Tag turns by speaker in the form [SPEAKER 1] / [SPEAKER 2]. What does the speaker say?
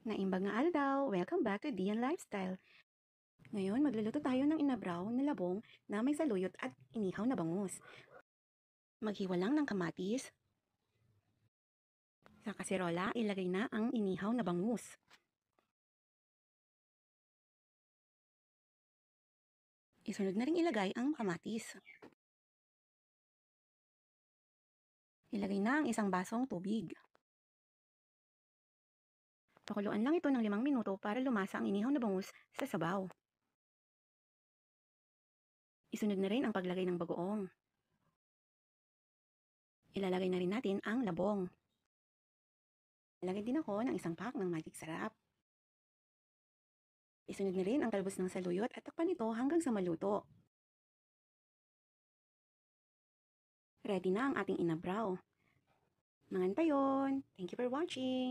[SPEAKER 1] Naimbag nga aldaw, welcome back to Dian Lifestyle. Ngayon, magluluto tayo ng inabraw na labong na may saluyot at inihaw na bangus. Maghiwa lang ng kamatis. Sa kaserola, ilagay na ang inihaw na bangus. Isunod na rin ilagay ang kamatis. Ilagay na ang isang basong tubig. Pakuluan lang ito ng 5 minuto para lumasa ang inihaw na bangus sa sabaw. Isunod na rin ang paglagay ng bagoong. Ilalagay na rin natin ang labong. Ilagay din ako ng isang pack ng Magic Sarap. Isunod na rin ang talbos ng saluyot at takpan ito hanggang sa maluto. Ready na ang ating inabraw. Mangan pa yon. Thank you for watching.